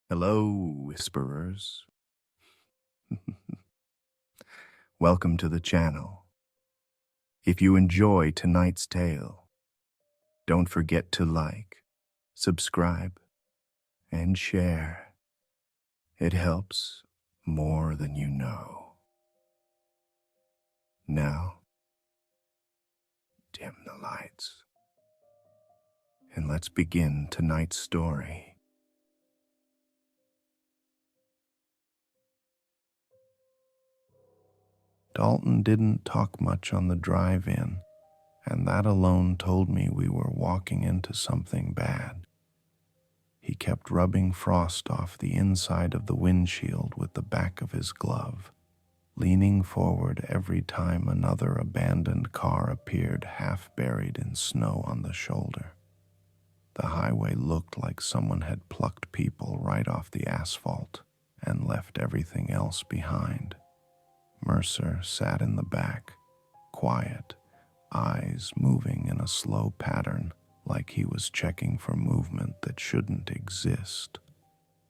Hello, whisperers. Welcome to the channel. If you enjoy tonight's tale, don't forget to like, subscribe, and share. It helps more than you know. Now, dim the lights, and let's begin tonight's story. Dalton didn't talk much on the drive-in, and that alone told me we were walking into something bad. He kept rubbing frost off the inside of the windshield with the back of his glove, leaning forward every time another abandoned car appeared half buried in snow on the shoulder. The highway looked like someone had plucked people right off the asphalt and left everything else behind. Mercer sat in the back, quiet, eyes moving in a slow pattern like he was checking for movement that shouldn't exist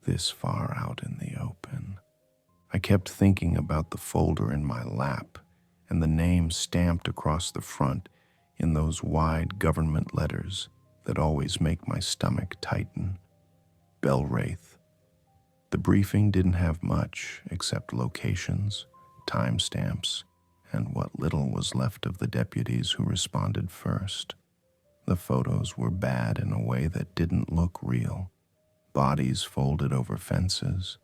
this far out in the open. I kept thinking about the folder in my lap and the name stamped across the front in those wide government letters that always make my stomach tighten. Bellwraith. The briefing didn't have much except locations, timestamps, and what little was left of the deputies who responded first. The photos were bad in a way that didn't look real. Bodies folded over fences,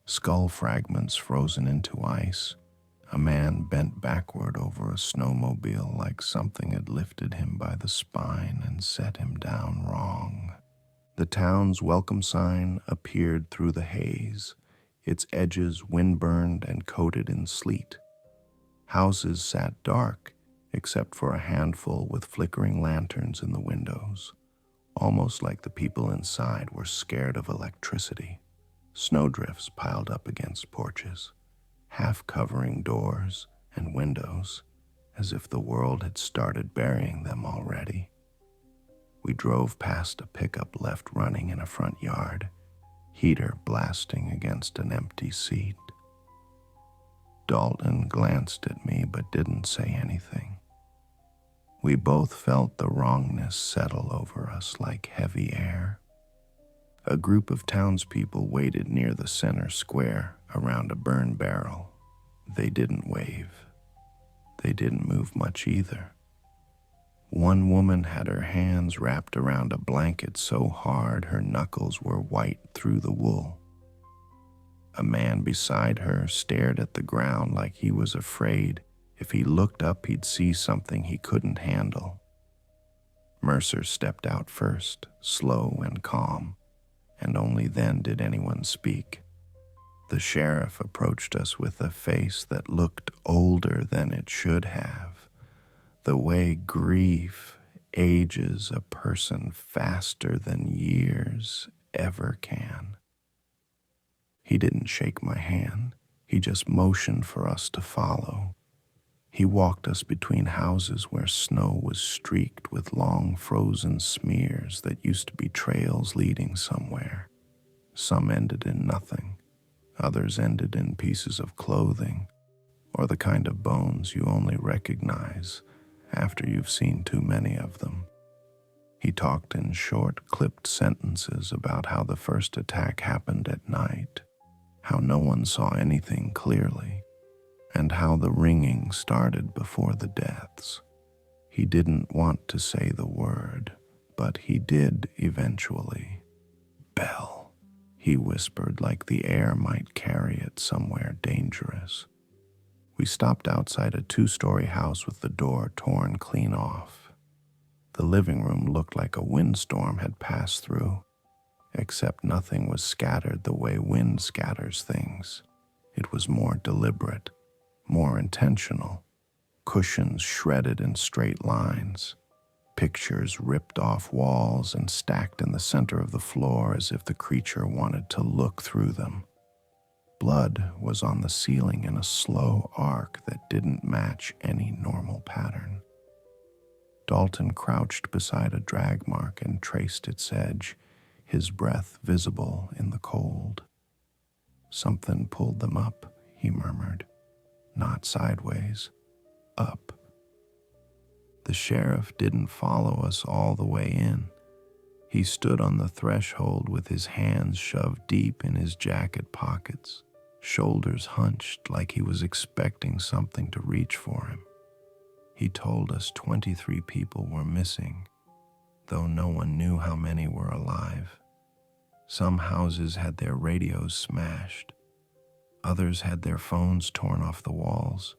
skull fragments frozen into ice, a man bent backward over a snowmobile like something had lifted him by the spine and set him down wrong. The town's welcome sign appeared through the haze, its edges wind-burned and coated in sleet. Houses sat dark, except for a handful with flickering lanterns in the windows, almost like the people inside were scared of electricity. Snowdrifts piled up against porches, half covering doors and windows, as if the world had started burying them already. We drove past a pickup left running in a front yard, heater blasting against an empty seat. Dalton glanced at me but didn't say anything. We both felt the wrongness settle over us like heavy air. A group of townspeople waited near the center square around a burn barrel. They didn't wave. They didn't move much either. One woman had her hands wrapped around a blanket so hard her knuckles were white through the wool. A man beside her stared at the ground like he was afraid if he looked up he'd see something he couldn't handle. Mercer stepped out first, slow and calm, and only then did anyone speak. The sheriff approached us with a face that looked older than it should have, the way grief ages a person faster than years ever can. He didn't shake my hand. He just motioned for us to follow. He walked us between houses where snow was streaked with long frozen smears that used to be trails leading somewhere. Some ended in nothing. Others ended in pieces of clothing, or the kind of bones you only recognize after you've seen too many of them. He talked in short, clipped sentences about how the first attack happened at night, how no one saw anything clearly, and how the ringing started before the deaths. He didn't want to say the word, but he did eventually. Bell, he whispered like the air might carry it somewhere dangerous. We stopped outside a 2-story house with the door torn clean off. The living room looked like a windstorm had passed through, except nothing was scattered the way wind scatters things. It was more deliberate, more intentional. Cushions shredded in straight lines, pictures ripped off walls and stacked in the center of the floor as if the creature wanted to look through them. Blood was on the ceiling in a slow arc that didn't match any normal pattern. Dalton crouched beside a drag mark and traced its edge, his breath visible in the cold. "Something pulled them up," he murmured. "Not sideways, up." The sheriff didn't follow us all the way in. He stood on the threshold with his hands shoved deep in his jacket pockets, shoulders hunched like he was expecting something to reach for him. He told us 23 people were missing, though no one knew how many were alive. Some houses had their radios smashed. Others had their phones torn off the walls.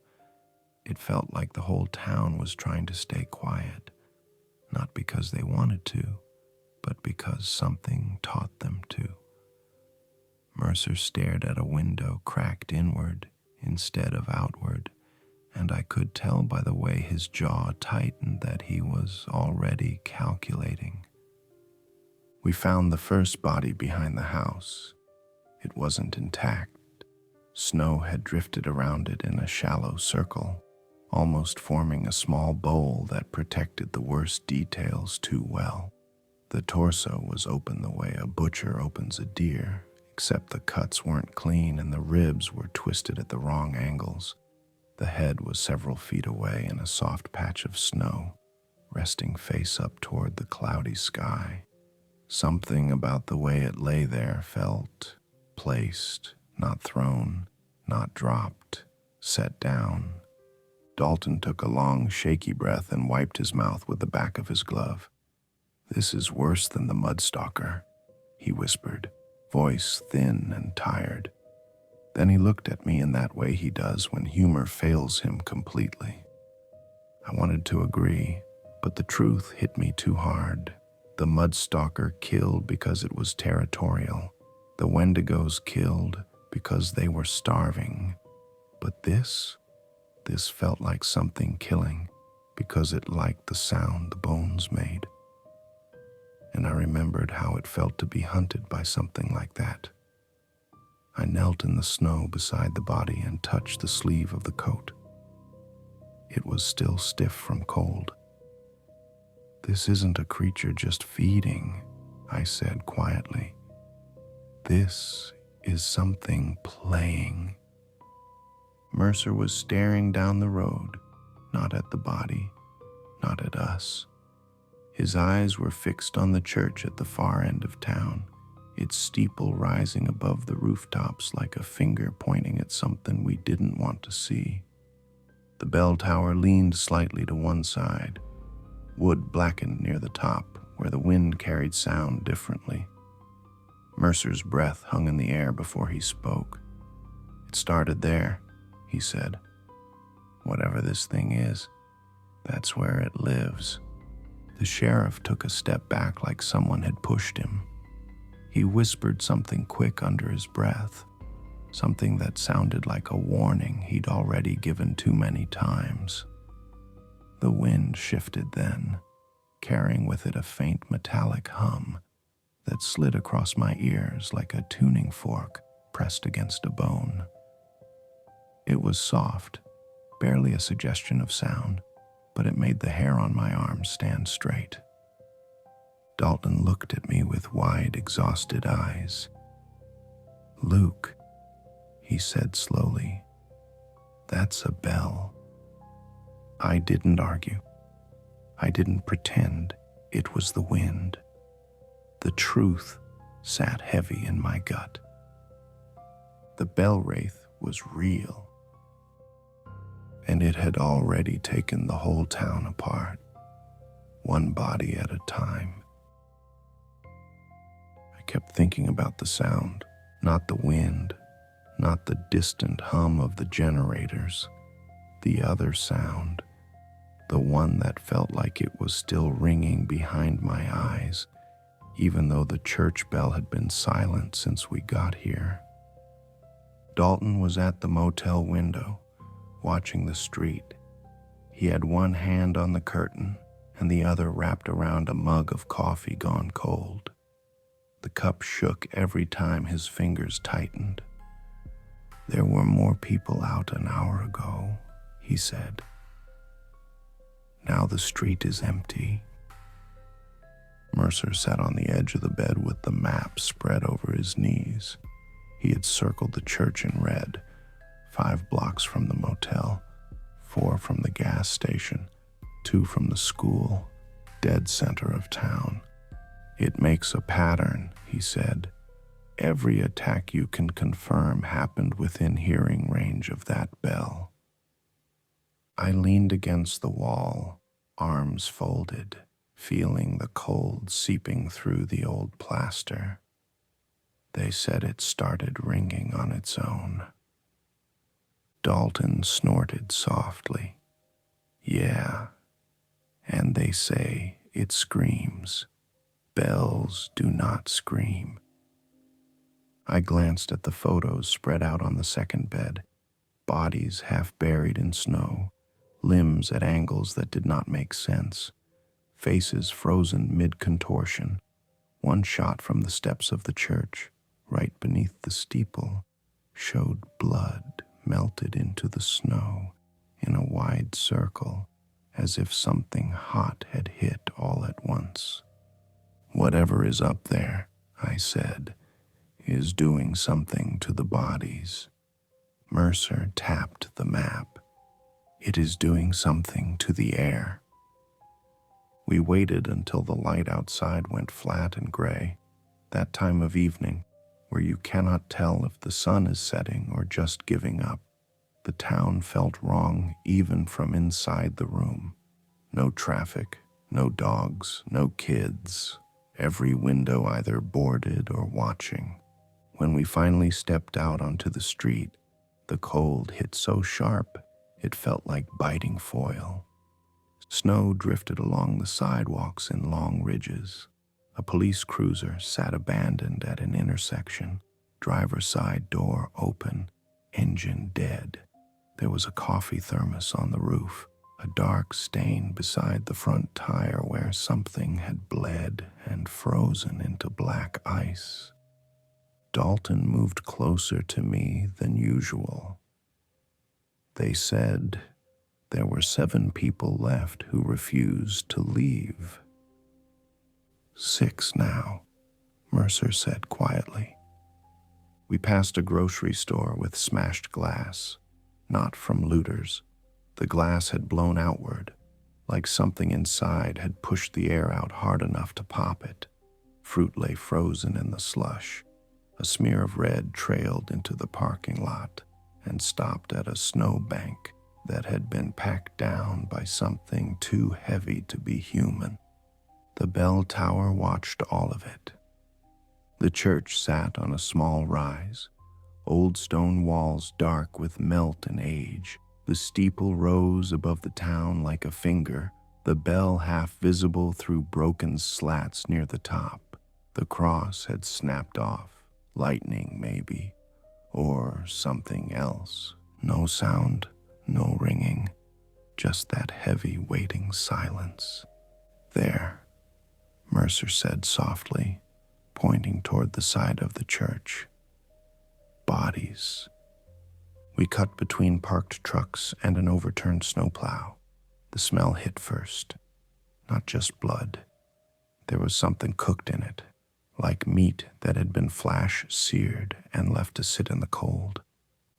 It felt like the whole town was trying to stay quiet, not because they wanted to, but because something taught them to. Mercer stared at a window cracked inward instead of outward, and I could tell by the way his jaw tightened that he was already calculating. We found the first body behind the house. It wasn't intact. Snow had drifted around it in a shallow circle, almost forming a small bowl that protected the worst details too well. The torso was open the way a butcher opens a deer, except the cuts weren't clean and the ribs were twisted at the wrong angles. The head was several feet away in a soft patch of snow, resting face up toward the cloudy sky. Something about the way it lay there felt placed, not thrown, not dropped, set down. Dalton took a long, shaky breath and wiped his mouth with the back of his glove. "This is worse than the mudstalker," he whispered, voice thin and tired. Then he looked at me in that way he does when humor fails him completely. I wanted to agree, but the truth hit me too hard. The mudstalker killed because it was territorial. The Wendigos killed because they were starving. But this felt like something killing because it liked the sound the bones made. And I remembered how it felt to be hunted by something like that. I knelt in the snow beside the body and touched the sleeve of the coat. It was still stiff from cold. "This isn't a creature just feeding," I said quietly. "This is something playing." Mercer was staring down the road, not at the body, not at us. His eyes were fixed on the church at the far end of town, its steeple rising above the rooftops like a finger pointing at something we didn't want to see. The bell tower leaned slightly to one side. Wood blackened near the top, where the wind carried sound differently. Mercer's breath hung in the air before he spoke. "It started there," he said. "Whatever this thing is, that's where it lives." The sheriff took a step back like someone had pushed him. He whispered something quick under his breath, something that sounded like a warning he'd already given too many times. The wind shifted then, carrying with it a faint metallic hum that slid across my ears like a tuning fork pressed against a bone. It was soft, barely a suggestion of sound, but it made the hair on my arm stand straight. Dalton looked at me with wide, exhausted eyes. "Luke," he said slowly, "that's a bell." I didn't argue. I didn't pretend it was the wind. The truth sat heavy in my gut. The Bellwraith was real, and it had already taken the whole town apart, one body at a time. I kept thinking about the sound, not the wind, not the distant hum of the generators, the other sound, the one that felt like it was still ringing behind my eyes, even though the church bell had been silent since we got here. Dalton was at the motel window, watching the street. He had one hand on the curtain and the other wrapped around a mug of coffee gone cold. The cup shook every time his fingers tightened. "There were more people out an hour ago," he said. "Now the street is empty." Mercer sat on the edge of the bed with the map spread over his knees. He had circled the church in red, 5 blocks from the motel, 4 from the gas station, 2 from the school, dead center of town. "It makes a pattern," he said. "Every attack you can confirm happened within hearing range of that bell." I leaned against the wall, arms folded, feeling the cold seeping through the old plaster. They said it started ringing on its own. Dalton snorted softly. "Yeah, and they say it screams. Bells do not scream." I glanced at the photos spread out on the second bed, bodies half buried in snow, limbs at angles that did not make sense, faces frozen mid-contortion. One shot from the steps of the church, right beneath the steeple, showed blood melted into the snow in a wide circle, as if something hot had hit all at once. "Whatever is up there," I said, "is doing something to the bodies." Mercer tapped the map. "It is doing something to the air." We waited until the light outside went flat and gray, that time of evening where you cannot tell if the sun is setting or just giving up. The town felt wrong even from inside the room. No traffic, no dogs, no kids. Every window either boarded or watching. When we finally stepped out onto the street, the cold hit so sharp it felt like biting foil. Snow drifted along the sidewalks in long ridges. A police cruiser sat abandoned at an intersection, driver's side door open, engine dead. There was a coffee thermos on the roof, a dark stain beside the front tire where something had bled and frozen into black ice. Dalton moved closer to me than usual. "They said there were 7 people left who refused to leave." "6 now," Mercer said quietly. We passed a grocery store with smashed glass, not from looters. The glass had blown outward, like something inside had pushed the air out hard enough to pop it. Fruit lay frozen in the slush. A smear of red trailed into the parking lot and stopped at a snowbank that had been packed down by something too heavy to be human. The bell tower watched all of it. The church sat on a small rise, old stone walls dark with melt and age. The steeple rose above the town like a finger, the bell half visible through broken slats near the top. The cross had snapped off, lightning maybe, or something else. No sound, no ringing, just that heavy waiting silence. "There," Mercer said softly, pointing toward the side of the church. "Bodies." We cut between parked trucks and an overturned snowplow. The smell hit first. Not just blood. There was something cooked in it, like meat that had been flash-seared and left to sit in the cold.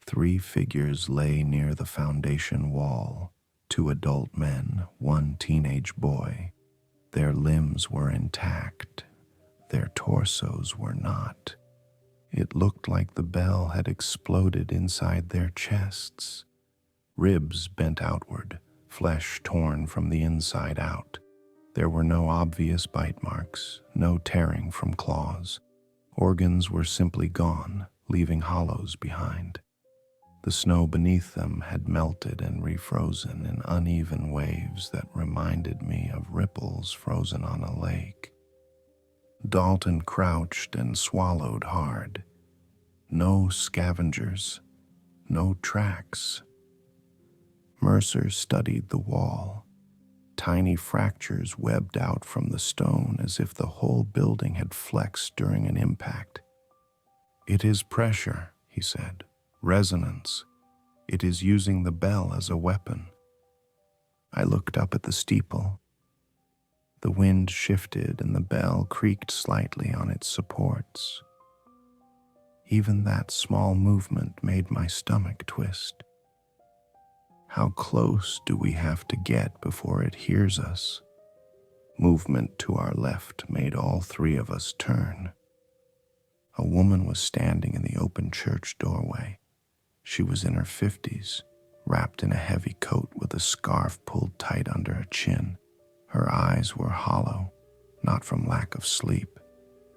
3 figures lay near the foundation wall, 2 adult men, 1 teenage boy. Their limbs were intact. Their torsos were not. It looked like the bell had exploded inside their chests. Ribs bent outward, flesh torn from the inside out. There were no obvious bite marks, no tearing from claws. Organs were simply gone, leaving hollows behind. The snow beneath them had melted and refrozen in uneven waves that reminded me of ripples frozen on a lake. Dalton crouched and swallowed hard. No scavengers, no tracks. Mercer studied the wall. Tiny fractures webbed out from the stone as if the whole building had flexed during an impact. "It is pressure," he said. "Resonance. It is using the bell as a weapon." I looked up at the steeple. The wind shifted and the bell creaked slightly on its supports. Even that small movement made my stomach twist. How close do we have to get before it hears us? Movement to our left made all three of us turn. A woman was standing in the open church doorway. She was in her 50s, wrapped in a heavy coat with a scarf pulled tight under her chin. Her eyes were hollow, not from lack of sleep,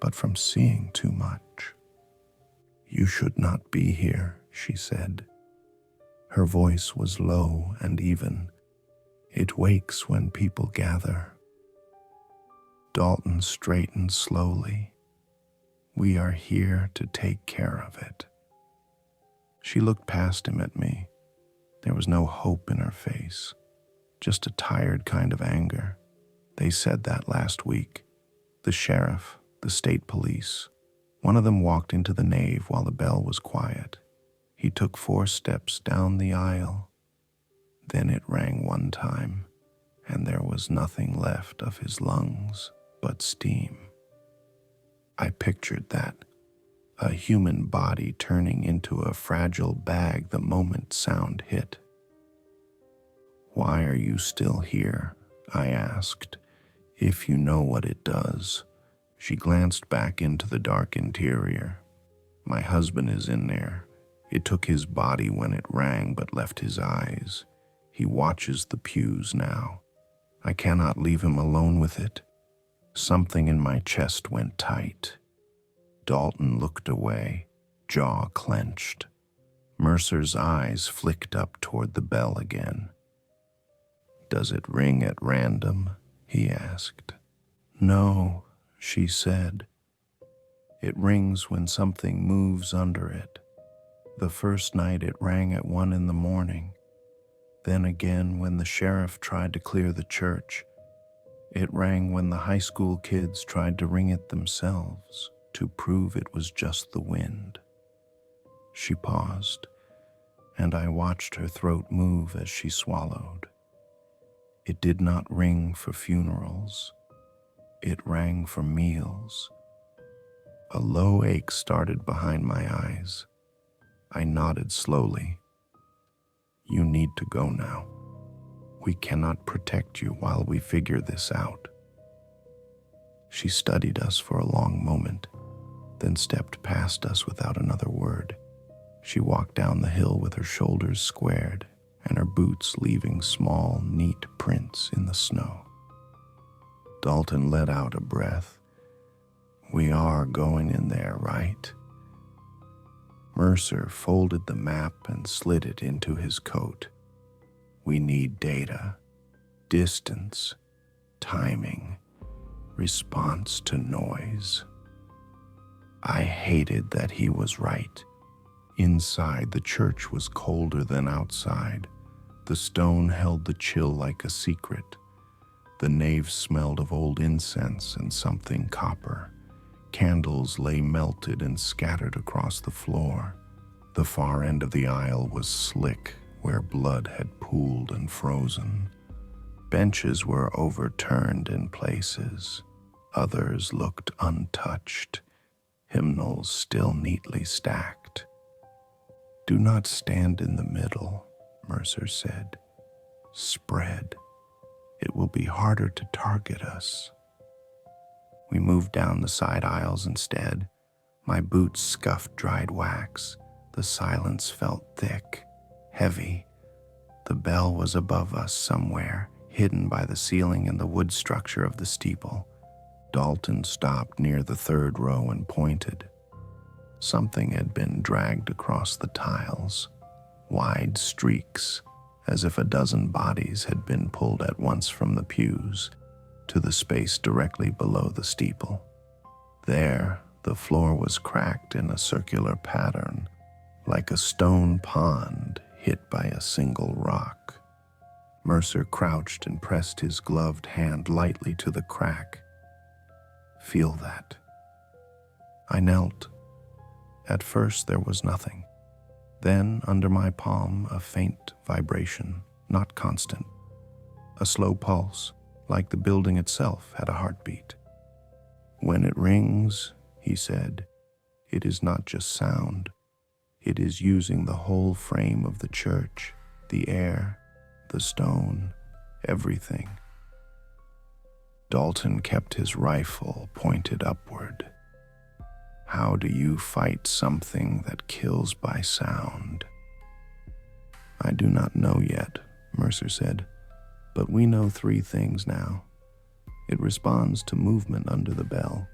but from seeing too much. "You should not be here," she said. Her voice was low and even. "It wakes when people gather." Dalton straightened slowly. "We are here to take care of it." She looked past him at me. There was no hope in her face, just a tired kind of anger. They said that last week. The sheriff, the state police. One of them walked into the nave while the bell was quiet. He took 4 steps down the aisle. Then it rang one time, and there was nothing left of his lungs but steam. I pictured that, a human body turning into a fragile bag the moment sound hit. "Why are you still here?" I asked. "If you know what it does." She glanced back into the dark interior. "My husband is in there. It took his body when it rang but left his eyes. He watches the pews now. I cannot leave him alone with it." Something in my chest went tight. Dalton looked away, jaw clenched. Mercer's eyes flicked up toward the bell again. "Does it ring at random?" he asked. "No," she said. "It rings when something moves under it. The first night it rang at 1 in the morning. Then again when the sheriff tried to clear the church. It rang when the high school kids tried to ring it themselves to prove it was just the wind." She paused, and I watched her throat move as she swallowed. It did not ring for funerals. It rang for meals. A low ache started behind my eyes. I nodded slowly. "You need to go now. We cannot protect you while we figure this out." She studied us for a long moment, then stepped past us without another word. She walked down the hill with her shoulders squared and her boots leaving small, neat prints in the snow. Dalton let out a breath. "We are going in there, right?" Mercer folded the map and slid it into his coat. "We need data, distance, timing, response to noise." I hated that he was right. Inside, the church was colder than outside. The stone held the chill like a secret. The nave smelled of old incense and something copper. Candles lay melted and scattered across the floor. The far end of the aisle was slick, where blood had pooled and frozen. Benches were overturned in places. Others looked untouched, hymnals still neatly stacked. "Do not stand in the middle," Mercer said. "Spread. It will be harder to target us." We moved down the side aisles instead. My boots scuffed dried wax. The silence felt thick, heavy. The bell was above us somewhere, hidden by the ceiling and the wood structure of the steeple. Dalton stopped near the 3rd row and pointed. Something had been dragged across the tiles, wide streaks, as if a dozen bodies had been pulled at once from the pews to the space directly below the steeple. There, the floor was cracked in a circular pattern, like a stone pond hit by a single rock. Mercer crouched and pressed his gloved hand lightly to the crack. "Feel that." I knelt. At first there was nothing. Then, under my palm, a faint vibration, not constant. A slow pulse, like the building itself had a heartbeat. "When it rings," he said, "it is not just sound. It is using the whole frame of the church, the air, the stone, everything." Dalton kept his rifle pointed upward. "How do you fight something that kills by sound?" "I do not know yet," Mercer said, "but we know 3 things now. It responds to movement under the bell.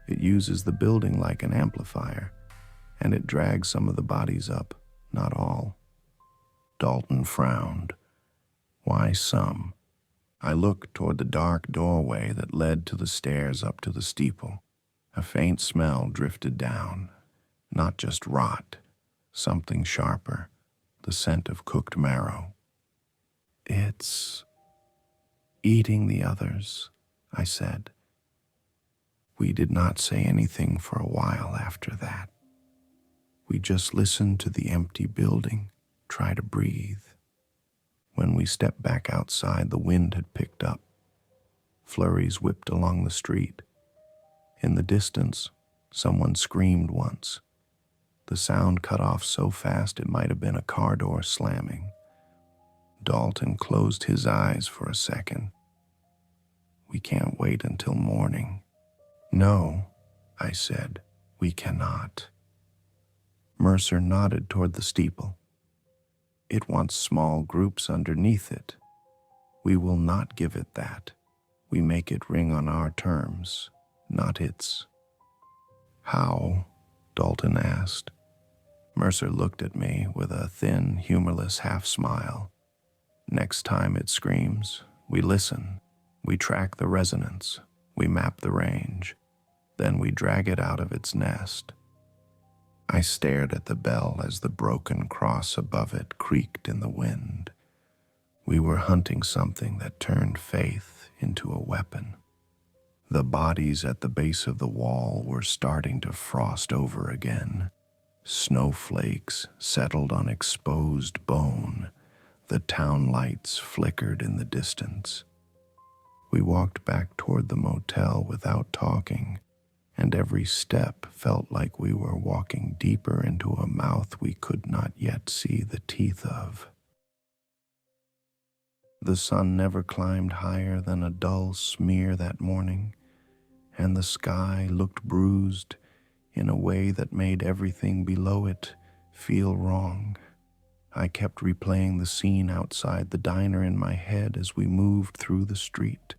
It uses the building like an amplifier, and it drags some of the bodies up, not all." Dalton frowned. "Why some?" I looked toward the dark doorway that led to the stairs up to the steeple. A faint smell drifted down. Not just rot, something sharper, the scent of cooked marrow. "It's eating the others," I said. We did not say anything for a while after that. We just listened to the empty building, try to breathe. When we stepped back outside, the wind had picked up. Flurries whipped along the street. In the distance, someone screamed once. The sound cut off so fast it might have been a car door slamming. Dalton closed his eyes for a second. "We can't wait until morning." "No," I said, "we cannot." Mercer nodded toward the steeple. "It wants small groups underneath it. We will not give it that. We make it ring on our terms, not its." "How?" Dalton asked. Mercer looked at me with a thin, humorless half-smile. "Next time it screams, we listen. We track the resonance. We map the range. Then we drag it out of its nest." I stared at the bell as the broken cross above it creaked in the wind. We were hunting something that turned faith into a weapon. The bodies at the base of the wall were starting to frost over again. Snowflakes settled on exposed bone. The town lights flickered in the distance. We walked back toward the motel without talking, and every step felt like we were walking deeper into a mouth we could not yet see the teeth of. The sun never climbed higher than a dull smear that morning, and the sky looked bruised in a way that made everything below it feel wrong. I kept replaying the scene outside the diner in my head as we moved through the street,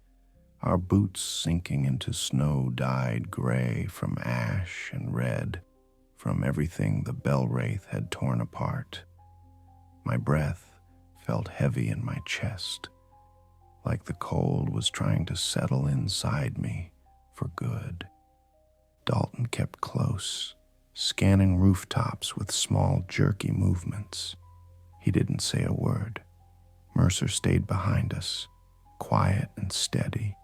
our boots sinking into snow dyed gray from ash and red from everything the Bellwraith had torn apart. My breath felt heavy in my chest, like the cold was trying to settle inside me for good. Dalton kept close, scanning rooftops with small, jerky movements. He didn't say a word. Mercer stayed behind us, quiet and steady,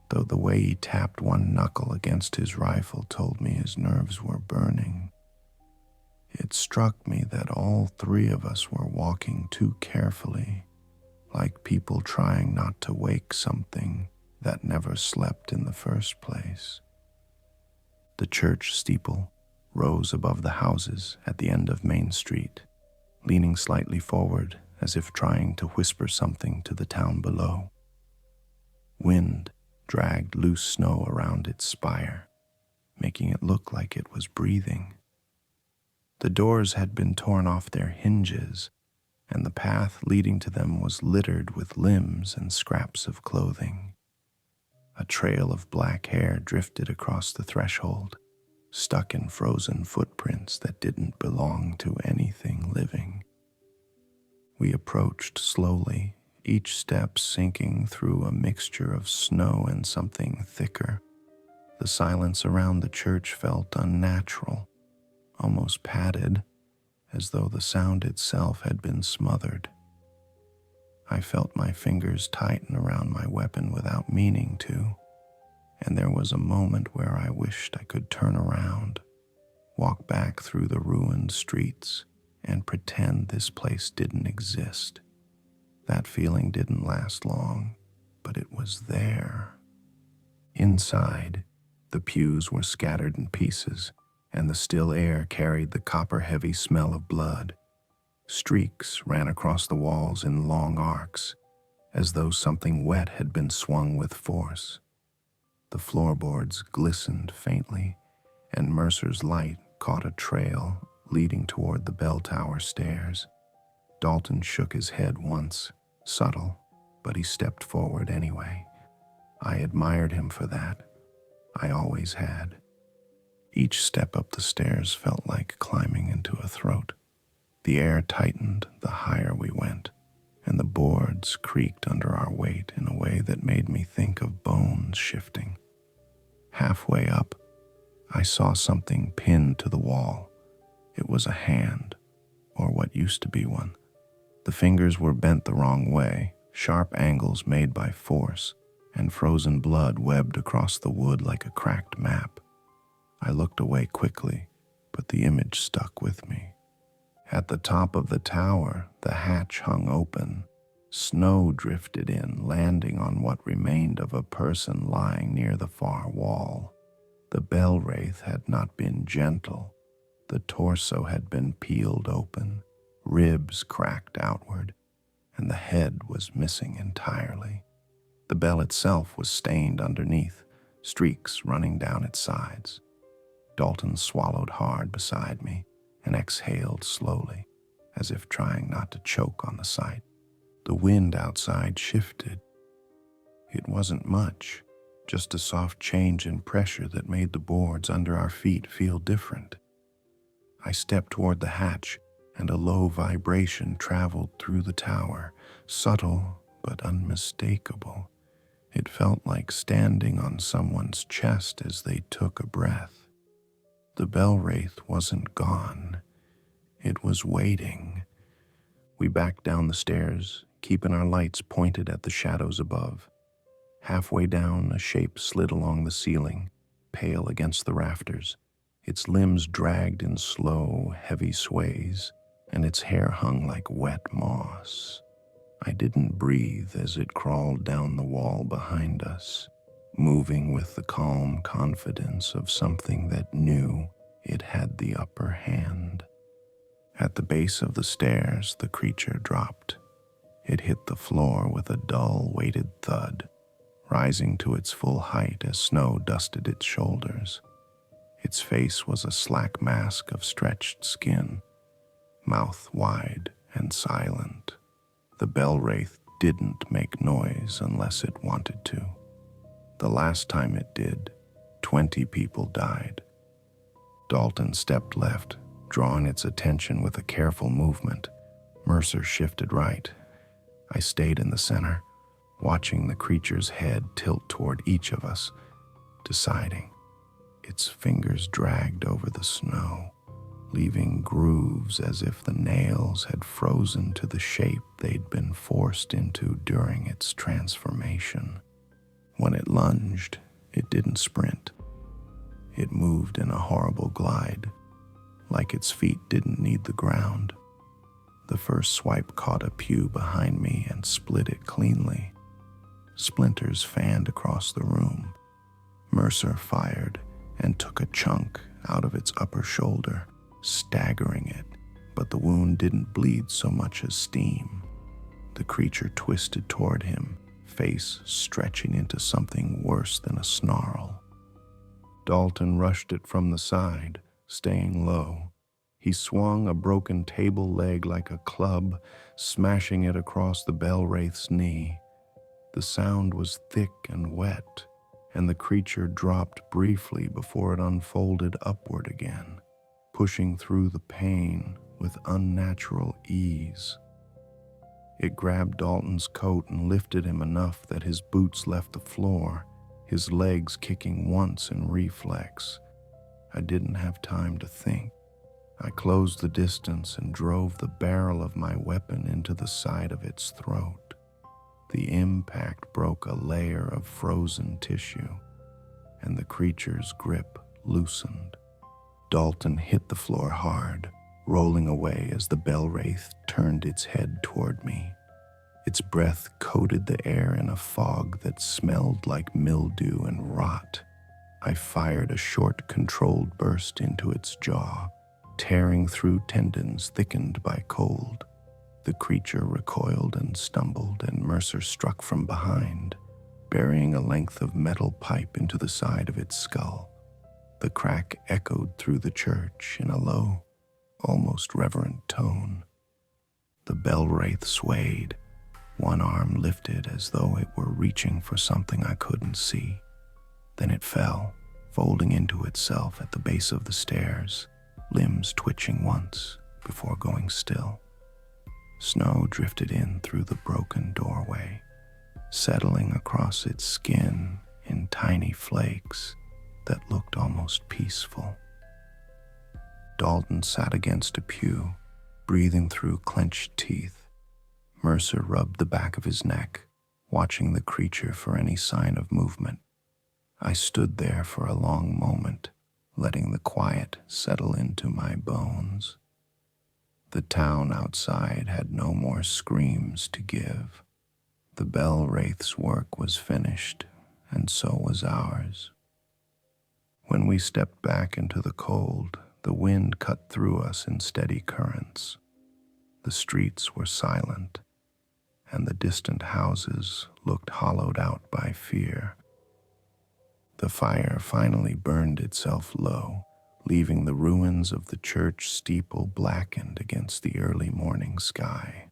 though the way he tapped one knuckle against his rifle told me his nerves were burning. It struck me that all 3 of us were walking too carefully, like people trying not to wake something that never slept in the first place. The church steeple rose above the houses at the end of Main Street, leaning slightly forward as if trying to whisper something to the town below. Wind dragged loose snow around its spire, making it look like it was breathing. The doors had been torn off their hinges, and the path leading to them was littered with limbs and scraps of clothing. A trail of black hair drifted across the threshold, stuck in frozen footprints that didn't belong to anything living. We approached slowly, each step sinking through a mixture of snow and something thicker. The silence around the church felt unnatural, almost padded, as though the sound itself had been smothered. I felt my fingers tighten around my weapon without meaning to, and there was a moment where I wished I could turn around, walk back through the ruined streets, and pretend this place didn't exist. That feeling didn't last long, but it was there. Inside, the pews were scattered in pieces, and the still air carried the copper-heavy smell of blood. Streaks ran across the walls in long arcs, as though something wet had been swung with force. The floorboards glistened faintly, and Mercer's light caught a trail leading toward the bell tower stairs. Dalton shook his head once, subtle, but he stepped forward anyway. I admired him for that. I always had. Each step up the stairs felt like climbing into a throat. The air tightened the higher we went, and the boards creaked under our weight in a way that made me think of bones shifting. Halfway up, I saw something pinned to the wall. It was a hand, or what used to be one. The fingers were bent the wrong way, sharp angles made by force, and frozen blood webbed across the wood like a cracked map. I looked away quickly, but the image stuck with me. At the top of the tower, the hatch hung open. Snow drifted in, landing on what remained of a person lying near the far wall. The Bellwraith had not been gentle. The torso had been peeled open, ribs cracked outward, and the head was missing entirely. The bell itself was stained underneath, streaks running down its sides. Dalton swallowed hard beside me and exhaled slowly, as if trying not to choke on the sight. The wind outside shifted. It wasn't much, just a soft change in pressure that made the boards under our feet feel different. I stepped toward the hatch, and a low vibration traveled through the tower, subtle but unmistakable. It felt like standing on someone's chest as they took a breath. The Bellwraith wasn't gone. It was waiting. We backed down the stairs, keeping our lights pointed at the shadows above. Halfway down, a shape slid along the ceiling, pale against the rafters. Its limbs dragged in slow, heavy sways, and its hair hung like wet moss. I didn't breathe as it crawled down the wall behind us, moving with the calm confidence of something that knew it had the upper hand. At the base of the stairs, the creature dropped. It hit the floor with a dull, weighted thud, rising to its full height as snow dusted its shoulders. Its face was a slack mask of stretched skin, mouth wide and silent. The Bellwraith didn't make noise unless it wanted to. The last time it did, 20 people died. Dalton stepped left, drawing its attention with a careful movement. Mercer shifted right. I stayed in the center, watching the creature's head tilt toward each of us, deciding. Its fingers dragged over the snow, leaving grooves as if the nails had frozen to the shape they'd been forced into during its transformation. When it lunged, it didn't sprint. It moved in a horrible glide, like its feet didn't need the ground. The first swipe caught a pew behind me and split it cleanly. Splinters fanned across the room. Mercer fired and took a chunk out of its upper shoulder, staggering it, but the wound didn't bleed so much as steam. The creature twisted toward him, face stretching into something worse than a snarl. Dalton rushed it from the side, staying low. He swung a broken table leg like a club, smashing it across the Bellwraith's knee. The sound was thick and wet, and the creature dropped briefly before it unfolded upward again, pushing through the pain with unnatural ease. It grabbed Dalton's coat and lifted him enough that his boots left the floor, his legs kicking once in reflex. I didn't have time to think. I closed the distance and drove the barrel of my weapon into the side of its throat. The impact broke a layer of frozen tissue, and the creature's grip loosened. Dalton hit the floor hard, rolling away as the Bellwraith turned its head toward me. Its breath coated the air in a fog that smelled like mildew and rot. I fired a short, controlled burst into its jaw, tearing through tendons thickened by cold. The creature recoiled and stumbled, and Mercer struck from behind, burying a length of metal pipe into the side of its skull. The crack echoed through the church in a low, almost reverent tone. The Bellwraith swayed, one arm lifted as though it were reaching for something I couldn't see. Then it fell, folding into itself at the base of the stairs, limbs twitching once before going still. Snow drifted in through the broken doorway, settling across its skin in tiny flakes that looked almost peaceful. Dalton sat against a pew, breathing through clenched teeth. Mercer rubbed the back of his neck, watching the creature for any sign of movement. I stood there for a long moment, letting the quiet settle into my bones. The town outside had no more screams to give. The Bellwraith's work was finished, and so was ours. When we stepped back into the cold, the wind cut through us in steady currents. The streets were silent, and the distant houses looked hollowed out by fear. The fire finally burned itself low, leaving the ruins of the church steeple blackened against the early morning sky.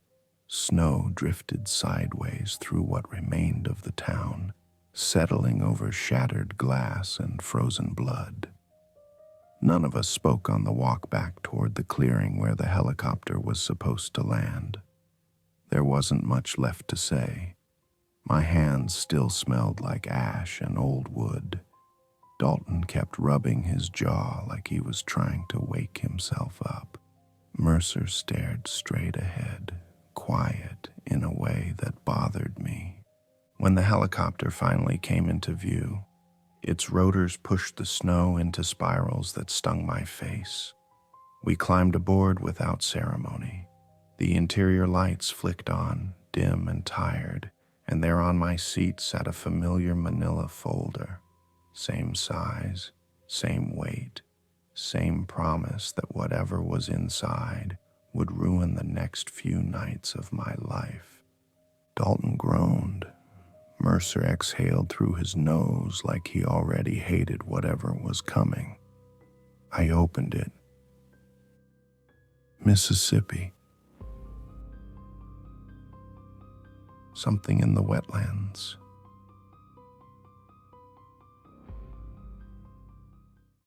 Snow drifted sideways through what remained of the town, settling over shattered glass and frozen blood. None of us spoke on the walk back toward the clearing where the helicopter was supposed to land. There wasn't much left to say. My hands still smelled like ash and old wood. Dalton kept rubbing his jaw like he was trying to wake himself up. Mercer stared straight ahead, quiet in a way that bothered me. When the helicopter finally came into view, its rotors pushed the snow into spirals that stung my face. We climbed aboard without ceremony. The interior lights flicked on, dim and tired, and there on my seat sat a familiar manila folder. Same size, same weight, same promise that whatever was inside would ruin the next few nights of my life. Dalton groaned. Mercer exhaled through his nose like he already hated whatever was coming. I opened it. Mississippi. Something in the wetlands,